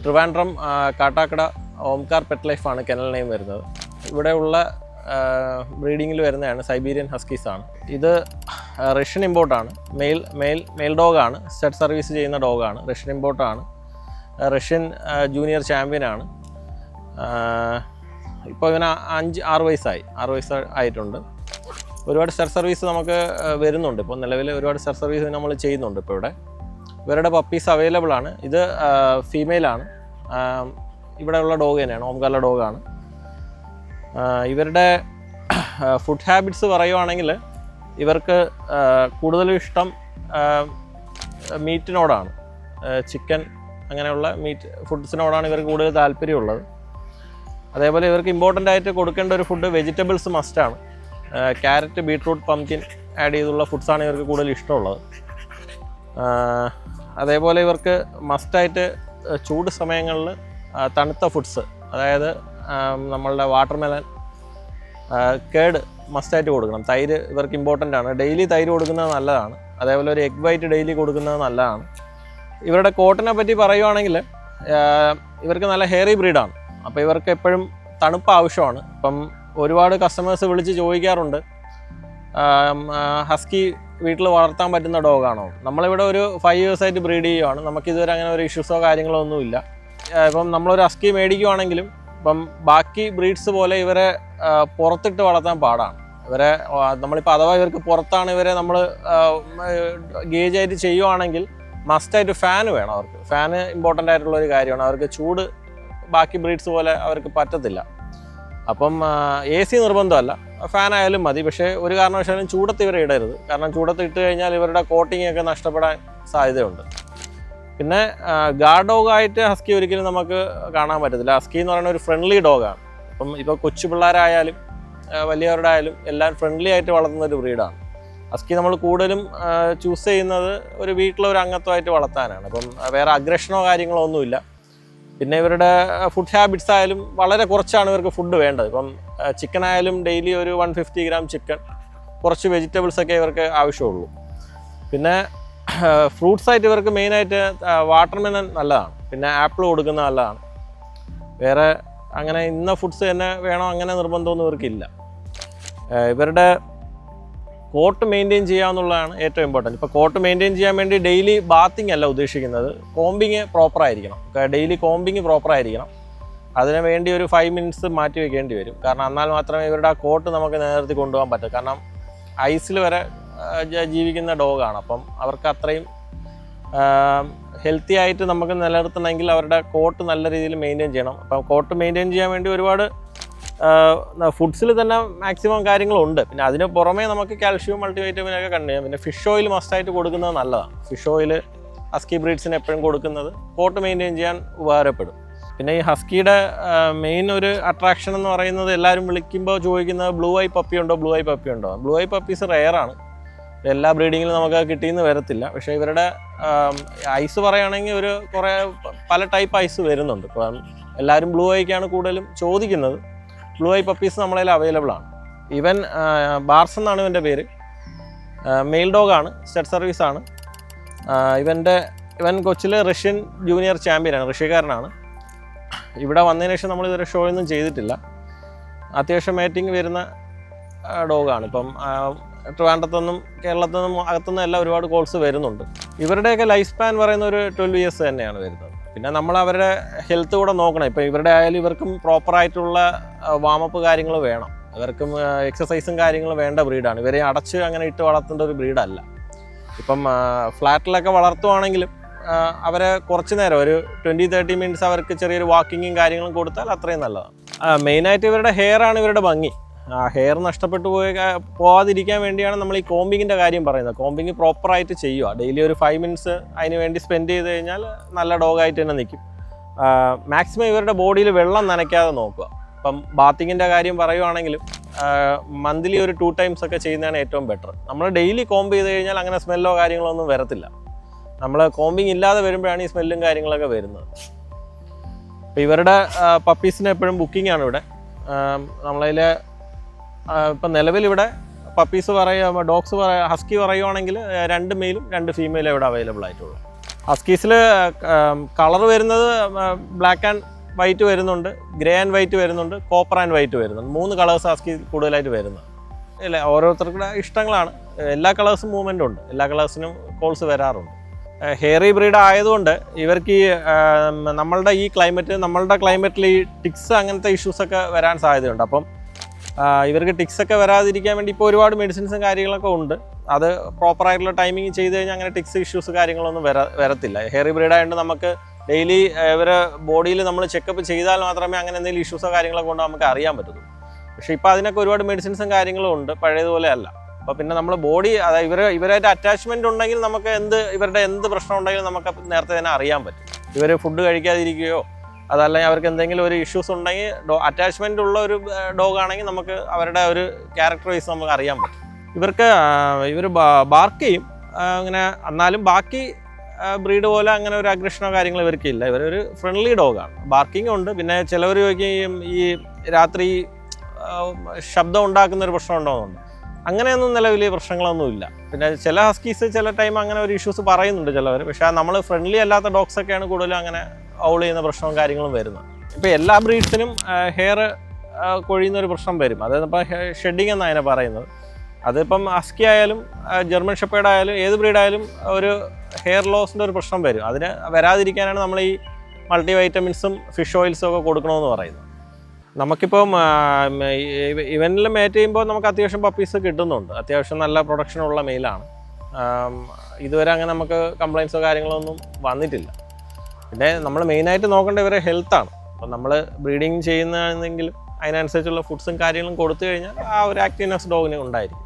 Trivandrum Kattakada Omkar pet ലൈഫാണ് kennel name വരുന്നത്. ഇവിടെയുള്ള ബ്രീഡിങ്ങിൽ വരുന്നതാണ് സൈബീരിയൻ ഹസ്കീസ് ആണ്. ഇത് റഷ്യൻ ഇമ്പോർട്ടാണ്. മെയിൽ ഡോഗാണ്. സ്റ്റഡ് സർവീസ് ചെയ്യുന്ന ഡോഗാണ്. റഷ്യൻ ഇമ്പോർട്ടാണ്. റഷ്യൻ ജൂനിയർ ചാമ്പ്യനാണ്. ഇപ്പോൾ ഇവന് 5-6 വയസ്സായി. 6 വയസ്സ് ആയിട്ടുണ്ട്. ഒരുപാട് സ്റ്റഡ് സർവീസ് നമുക്ക് വരുന്നുണ്ട്. ഇപ്പോൾ നിലവിൽ ഒരുപാട് സ്റ്റഡ് സർവീസ് നമ്മൾ ചെയ്യുന്നുണ്ട്. ഇപ്പോൾ ഇവരുടെ പപ്പീസ് അവൈലബിൾ ആണ്. ഇത് ഫീമെയിലാണ്. ഇവിടെയുള്ള ഡോഗ് തന്നെയാണ്. ഓംകാറിലെ ഡോഗാണ്. ഇവരുടെ ഫുഡ് ഹാബിറ്റ്സ് പറയുവാണെങ്കിൽ ഇവർക്ക് കൂടുതലും ഇഷ്ടം മീറ്റിനോടാണ്. ചിക്കൻ അങ്ങനെയുള്ള മീറ്റ് ഫുഡ്സിനോടാണ് ഇവർക്ക് കൂടുതൽ താല്പര്യമുള്ളത്. അതേപോലെ ഇവർക്ക് ഇമ്പോർട്ടൻ്റ് ആയിട്ട് കൊടുക്കേണ്ട ഒരു ഫുഡ് വെജിറ്റബിൾസ് മസ്റ്റാണ്. ക്യാരറ്റ്, ബീട്രൂട്ട്, പംകിൻ ആഡ് ചെയ്തുള്ള ഫുഡ്സാണ് ഇവർക്ക് കൂടുതൽ ഇഷ്ടമുള്ളത്. അതേപോലെ ഇവർക്ക് മസ്റ്റായിട്ട് ചൂട് സമയങ്ങളിൽ തണുത്ത ഫുഡ്സ്, അതായത് നമ്മളുടെ വാട്ടർമെലൻ, കേട് മസ്റ്റായിട്ട് കൊടുക്കണം. തൈര് ഇവർക്ക് ഇമ്പോർട്ടൻ്റ് ആണ്. ഡെയിലി തൈര് കൊടുക്കുന്നത് നല്ലതാണ്. അതേപോലെ ഒരു എഗ് വൈറ്റ് ഡെയിലി കൊടുക്കുന്നത് നല്ലതാണ്. ഇവരുടെ കോട്ടിനെ പറ്റി പറയുവാണെങ്കിൽ ഇവർക്ക് നല്ല ഹെയറി ബ്രീഡാണ്. അപ്പോൾ ഇവർക്ക് എപ്പോഴും തണുപ്പ് ആവശ്യമാണ്. ഇപ്പം ഒരുപാട് കസ്റ്റമേഴ്സ് വിളിച്ച് ചോദിക്കാറുണ്ട്, ഹസ്കി വീട്ടിൽ വളർത്താൻ പറ്റുന്ന ഡോഗാണോ? നമ്മളിവിടെ ഒരു 5 years ആയിട്ട് ബ്രീഡ് ചെയ്യുവാണ്. നമുക്കിതുവരെ അങ്ങനെ ഒരു ഇഷ്യൂസോ കാര്യങ്ങളോ ഒന്നുമില്ല. ഇപ്പം നമ്മളൊരു ഹസ്കി മേടിക്കുവാണെങ്കിലും ഇപ്പം ബാക്കി ബ്രീഡ്സ് പോലെ ഇവരെ പുറത്തിട്ട് വളർത്താൻ പാടാണ്. ഇവരെ നമ്മളിപ്പോൾ അഥവാ ഇവർക്ക് പുറത്താണ് ഇവരെ നമ്മൾ ഗേജായിട്ട് ചെയ്യുവാണെങ്കിൽ മസ്റ്റായിട്ട് ഫാന് വേണം. അവർക്ക് ഫാന് ഇമ്പോർട്ടൻ്റ് ആയിട്ടുള്ളൊരു കാര്യമാണ്. അവർക്ക് ചൂട് ബാക്കി ബ്രീഡ്സ് പോലെ അവർക്ക് പറ്റത്തില്ല. അപ്പം AC നിർബന്ധമല്ല, ഫാനായാലും മതി. പക്ഷേ ഒരു കാരണവശാലും ചൂടത്ത് ഇവരെ ഇടരുത്. കാരണം ചൂടത്ത് ഇട്ട് കഴിഞ്ഞാൽ ഇവരുടെ കോട്ടിംഗ് ഒക്കെ നഷ്ടപ്പെടാൻ സാധ്യതയുണ്ട്. പിന്നെ ഗാർഡ് ഡോഗായിട്ട് ഹസ്കി ഒരിക്കലും നമുക്ക് കാണാൻ പറ്റത്തില്ല. ഹസ്കി എന്ന് പറയുന്ന ഒരു ഫ്രണ്ട്ലി ഡോഗാണ്. അപ്പം ഇപ്പോൾ കൊച്ചു പിള്ളേരായാലും വലിയവരുടെ ആയാലും എല്ലാം ഫ്രണ്ട്ലി ആയിട്ട് വളർത്തുന്ന ഒരു ബ്രീഡാണ്. ഹസ്കി നമ്മൾ കൂടുതലും ചൂസ് ചെയ്യുന്നത് ഒരു വീട്ടിലൊരു അംഗത്വമായിട്ട് വളർത്താനാണ്. അപ്പം വേറെ അഗ്രഷനോ കാര്യങ്ങളോ ഒന്നുമില്ല. പിന്നെ ഇവരുടെ ഫുഡ് ഹാബിറ്റ്സ് ആയാലും വളരെ കുറച്ചാണ് ഇവർക്ക് ഫുഡ് വേണ്ടത്. ഇപ്പം ചിക്കൻ ആയാലും ഡെയിലി ഒരു 150 gram ചിക്കൻ, കുറച്ച് വെജിറ്റബിൾസൊക്കെ ഇവർക്ക് ആവശ്യമുള്ളൂ. പിന്നെ ഫ്രൂട്ട്സായിട്ട് ഇവർക്ക് മെയിനായിട്ട് വാട്ടർമെലൻ നല്ലതാണ്. പിന്നെ ആപ്പിൾ കൊടുക്കുന്നത് നല്ലതാണ്. വേറെ അങ്ങനെ ഇന്ന ഫുഡ്സ് തന്നെ വേണോ അങ്ങനെ നിർബന്ധമൊന്നും ഇവർക്കില്ല. ഇവരുടെ കോട്ട് മെയിൻറ്റെയിൻ ചെയ്യാമെന്നുള്ളതാണ് ഏറ്റവും ഇമ്പോർട്ടൻറ്റ്. ഇപ്പോൾ കോട്ട് മെയിൻറ്റെയിൻ ചെയ്യാൻ വേണ്ടി ഡെയിലി ബാത്തിങ് അല്ല ഉദ്ദേശിക്കുന്നത്, കോമ്പിങ് പ്രോപ്പറായിരിക്കണം. ഡെയിലി കോമ്പിങ് പ്രോപ്പറായിരിക്കണം. അതിന് വേണ്ടി ഒരു 5 minutes മാറ്റി വെക്കേണ്ടി വരും. കാരണം എന്നാൽ മാത്രമേ ഇവരുടെ ആ കോട്ട് നമുക്ക് നിലനിർത്തി കൊണ്ടുപോകാൻ പറ്റൂ. കാരണം ഐസിൽ വരെ ജീവിക്കുന്ന ഡോഗാണ്. അപ്പം അവർക്ക് അത്രയും ഹെൽത്തി ആയിട്ട് നമുക്ക് നിലനിർത്തണമെങ്കിൽ അവരുടെ കോട്ട് നല്ല രീതിയിൽ മെയിൻറ്റെയിൻ ചെയ്യണം. അപ്പം കോട്ട് മെയിൻറ്റെയിൻ ചെയ്യാൻ വേണ്ടി ഒരുപാട് ഫുഡ്സിൽ തന്നെ മാക്സിമം കാര്യങ്ങളുണ്ട്. പിന്നെ അതിന് പുറമേ നമുക്ക് കാൽഷ്യം, മൾട്ടിവൈറ്റമിനൊക്കെ കണ്ടു ചെയ്യാം. പിന്നെ ഫിഷ് ഓയിൽ മസ്റ്റായിട്ട് കൊടുക്കുന്നത് നല്ലതാണ്. ഫിഷ് ഓയിൽ ഹസ്കി ബ്രീഡ്സിന് എപ്പോഴും കൊടുക്കുന്നത് കോട്ട് മെയിൻറ്റെയിൻ ചെയ്യാൻ ഉപകാരപ്പെടും. പിന്നെ ഈ ഹസ്കിയുടെ മെയിൻ ഒരു അട്രാക്ഷൻ എന്ന് പറയുന്നത് എല്ലാവരും വിളിക്കുമ്പോൾ ചോദിക്കുന്നത് ബ്ലൂ ഐ പപ്പി ഉണ്ടോ. ബ്ലൂ ഐ പപ്പീസ് റെയറാണ്. എല്ലാ ബ്രീഡിങ്ങിലും നമുക്ക് കിട്ടിയെന്ന് വരത്തില്ല. പക്ഷേ ഇവരുടെ ഐസ് പറയുകയാണെങ്കിൽ ഒരു കുറേ പല ടൈപ്പ് ഐസ് വരുന്നുണ്ട്. ഇപ്പം എല്ലാവരും ബ്ലൂ ഐക്കാണ് കൂടുതലും ചോദിക്കുന്നത്. ബ്ലൂ ഐ പപ്പീസ് നമ്മളതിൽ അവൈലബിൾ ആണ്. ഇവൻ ബാർസ് എന്നാണ് ഇവൻ്റെ പേര്. മെയിൽ ഡോഗാണ്. സ്റ്റഡ് സർവീസാണ്. ഇവൻ കൊച്ചിൽ റഷ്യൻ ജൂനിയർ ചാമ്പ്യനാണ്. റഷ്യക്കാരനാണ്. ഇവിടെ വന്നതിന് ശേഷം നമ്മൾ ഇതുവരെ ഷോ ഒന്നും ചെയ്തിട്ടില്ല. അത്യാവശ്യം മേറ്റിംഗ് വരുന്ന ഡോഗാണ്. ഇപ്പം ട്രിവാൻഡ്രത്തുനിന്നും കേരളത്തിൽ നിന്നും അകത്തുനിന്നും എല്ലാം ഒരുപാട് കോൾസ് വരുന്നുണ്ട്. ഇവരുടെയൊക്കെ ലൈഫ് സ്പാൻ പറയുന്ന ഒരു 12 years തന്നെയാണ് വരുന്നത്. പിന്നെ നമ്മൾ അവരുടെ ഹെൽത്ത് കൂടെ നോക്കണം. ഇപ്പോൾ ഇവരുടെ ആയാലും ഇവർക്കും പ്രോപ്പറായിട്ടുള്ള വാമപ്പ് കാര്യങ്ങൾ വേണം. ഇവർക്കും എക്സസൈസും കാര്യങ്ങളും വേണ്ട ബ്രീഡാണ്. ഇവരെ അടച്ച് അങ്ങനെ ഇട്ട് വളർത്തേണ്ട ഒരു ബ്രീഡല്ല. ഇപ്പം ഫ്ലാറ്റിലൊക്കെ വളർത്തുവാണെങ്കിലും അവരെ കുറച്ച് നേരം ഒരു 20-30 minutes അവർക്ക് ചെറിയൊരു വാക്കിങ്ങും കാര്യങ്ങളും കൊടുത്താൽ അത്രയും നല്ലതാണ്. മെയിനായിട്ട് ഇവരുടെ ഹെയറാണ് ഇവരുടെ ഭംഗി. ഹെയർ നഷ്ടപ്പെട്ടു പോകാതിരിക്കാൻ വേണ്ടിയാണ് നമ്മൾ ഈ കോമ്പിങ്ങിൻ്റെ കാര്യം പറയുന്നത്. കോമ്പിങ് പ്രോപ്പറായിട്ട് ചെയ്യുക. ഡെയിലി ഒരു 5 minutes അതിന് വേണ്ടി സ്പെൻഡ് ചെയ്ത് കഴിഞ്ഞാൽ നല്ല ഡോഗായിട്ട് തന്നെ നിൽക്കും. മാക്സിമം ഇവരുടെ ബോഡിയിൽ വെള്ളം നനയ്ക്കാതെ നോക്കുക. ഇപ്പം ബാത്തിങ്ങിൻ്റെ കാര്യം പറയുവാണെങ്കിലും മന്ത്ലി ഒരു 2 times ഒക്കെ ചെയ്യുന്നതാണ് ഏറ്റവും ബെറ്റർ. നമ്മൾ ഡെയിലി കോമ്പ് ചെയ്ത് കഴിഞ്ഞാൽ അങ്ങനെ സ്മെല്ലോ കാര്യങ്ങളോ ഒന്നും വരത്തില്ല. നമ്മൾ കോമ്പിങ് ഇല്ലാതെ വരുമ്പോഴാണ് ഈ സ്മെല്ലും കാര്യങ്ങളൊക്കെ വരുന്നത്. അപ്പോൾ ഇവരുടെ പപ്പീസിന് എപ്പോഴും ബുക്കിംഗ് ആണ് ഇവിടെ. നമ്മളതിൽ ഇപ്പം നിലവിലിവിടെ പപ്പീസ് ഡോഗ്സ് ഹസ്കി പറയുവാണെങ്കിൽ 2 മെയിലും 2 ഫീമെയിലും ഇവിടെ അവൈലബിൾ ആയിട്ടുള്ളൂ. ഹസ്കീസിൽ കളർ വരുന്നത് ബ്ലാക്ക് ആൻഡ് വൈറ്റ് വരുന്നുണ്ട്, ഗ്രേ ആൻഡ് വൈറ്റ് വരുന്നുണ്ട്, കോപ്പർ ആൻഡ് വൈറ്റ് വരുന്നുണ്ട്. 3 കളേഴ്സ് ഹസ്കി കൂടുതലായിട്ട് വരുന്നത്. ഇല്ല, ഓരോരുത്തർക്കുടെ ഇഷ്ടങ്ങളാണ്. എല്ലാ കളേഴ്സും മൂവ്മെൻ്റ് ഉണ്ട്, എല്ലാ കളേഴ്സിനും കോൾസ് വരാറുണ്ട്. ഹെയറി ബ്രീഡ് ആയതുകൊണ്ട് ഇവർക്ക് ഈ നമ്മളുടെ ഈ ക്ലൈമറ്റിൽ ഈ ടിക്സ് അങ്ങനത്തെ ഇഷ്യൂസൊക്കെ വരാൻ സാധ്യതയുണ്ട്. അപ്പം ഇവർക്ക് ടിക്സൊക്കെ വരാതിരിക്കാൻ വേണ്ടി ഇപ്പോൾ ഒരുപാട് മെഡിസിൻസും കാര്യങ്ങളൊക്കെ ഉണ്ട്. അത് പ്രോപ്പറായിട്ടുള്ള ടൈമിങ് ചെയ്ത് കഴിഞ്ഞാൽ അങ്ങനെ ടിക്സ് ഇഷ്യൂസ് കാര്യങ്ങളൊന്നും വരത്തില്ല. ഹെയറി ബ്രീഡ് ആയതുകൊണ്ട് നമുക്ക് ഡെയിലി ഇവരെ ബോഡിയിൽ നമ്മൾ ചെക്കപ്പ് ചെയ്താൽ മാത്രമേ അങ്ങനെ എന്തെങ്കിലും ഇഷ്യൂസോ കാര്യങ്ങളൊക്കെ കൊണ്ട് നമുക്ക് അറിയാൻ പറ്റുള്ളൂ. പക്ഷേ ഇപ്പോൾ അതിനൊക്കെ ഒരുപാട് മെഡിസിൻസും കാര്യങ്ങളും ഉണ്ട്, പഴയതുപോലെ അല്ല. അപ്പോൾ പിന്നെ നമ്മൾ ബോഡി അതായത് ഇവരായിട്ട് അറ്റാച്ച്മെൻറ്റ് ഉണ്ടെങ്കിൽ നമുക്ക് ഇവരുടെ എന്ത് പ്രശ്നം ഉണ്ടെങ്കിലും നമുക്ക് നേരത്തെ തന്നെ അറിയാൻ പറ്റും. ഇവർ ഫുഡ് കഴിക്കാതിരിക്കുകയോ അതല്ലെങ്കിൽ അവർക്ക് എന്തെങ്കിലും ഒരു ഇഷ്യൂസ് ഉണ്ടെങ്കിൽ അറ്റാച്ച്മെൻ്റ് ഉള്ള ഒരു ഡോഗ് ആണെങ്കിൽ നമുക്ക് അവരുടെ ഒരു ക്യാരക്ടർ വൈസ് നമുക്ക് അറിയാൻ പറ്റും. ഇവർ ബാർക്ക് ചെയ്യും അങ്ങനെ, എന്നാലും ബാക്കി ബ്രീഡ് പോലെ അങ്ങനെ ഒരു അഗ്രഷനോ കാര്യങ്ങളോ ഇവർക്കില്ല. ഇവരൊരു ഫ്രണ്ട്ലി ഡോഗാണ്. ബാർക്കിംഗ് ഉണ്ട്. പിന്നെ ചിലവർ ചോദിക്കുകയും ഈ രാത്രി ശബ്ദം ഉണ്ടാക്കുന്ന ഒരു പ്രശ്നം ഉണ്ടോയെന്നുണ്ട്. അങ്ങനെയൊന്നും നിലവിൽ പ്രശ്നങ്ങളൊന്നുമില്ല. പിന്നെ ചില ഹസ്കീസ് ചില ടൈം അങ്ങനെ ഒരു ഇഷ്യൂസ് പറയുന്നുണ്ട് ചിലവർ. പക്ഷേ നമ്മൾ ഫ്രണ്ട്ലി അല്ലാത്ത ഡോഗ്സൊക്കെയാണ് കൂടുതലും അങ്ങനെ ഔൾ ചെയ്യുന്ന പ്രശ്നവും കാര്യങ്ങളും വരുന്നത്. ഇപ്പോൾ എല്ലാ ബ്രീഡ്സിനും ഹെയർ കൊഴിയുന്ന ഒരു പ്രശ്നം വരും. അതായത് ഇപ്പോൾ ഷെഡിങ് എന്നാണ് അതിനെ പറയുന്നത്. അതിപ്പം ഹസ്കി ആയാലും ജർമ്മൻ ഷെപ്പേർഡ് ആയാലും ഏത് ബ്രീഡായാലും ഒരു ഹെയർ ലോസിൻ്റെ ഒരു പ്രശ്നം വരും. അതിന് വരാതിരിക്കാനാണ് നമ്മൾ ഈ മൾട്ടി വൈറ്റമിൻസും ഫിഷ് ഓയിൽസും ഒക്കെ കൊടുക്കണമെന്ന് പറയുന്നത്. നമുക്കിപ്പം ഇവനിൽ മേറ്റ് ചെയ്യുമ്പോൾ നമുക്ക് അത്യാവശ്യം പപ്പീസ് കിട്ടുന്നുണ്ട്. അത്യാവശ്യം നല്ല പ്രൊഡക്ഷനുള്ള മെയിലാണ്. ഇതുവരെ അങ്ങനെ നമുക്ക് കംപ്ലയിൻസോ കാര്യങ്ങളോ ഒന്നും വന്നിട്ടില്ല. പിന്നെ നമ്മൾ മെയിനായിട്ട് നോക്കേണ്ട ഇവരെ ഹെൽത്താണ്. അപ്പം നമ്മൾ ബ്രീഡിങ് ചെയ്യുന്നതാണെങ്കിലും അതിനനുസരിച്ചുള്ള ഫുഡ്സും കാര്യങ്ങളും കൊടുത്തു കഴിഞ്ഞാൽ ആ ഒരു ആക്റ്റീവ്നെസ് ഡോഗിന് ഉണ്ടായിരിക്കും.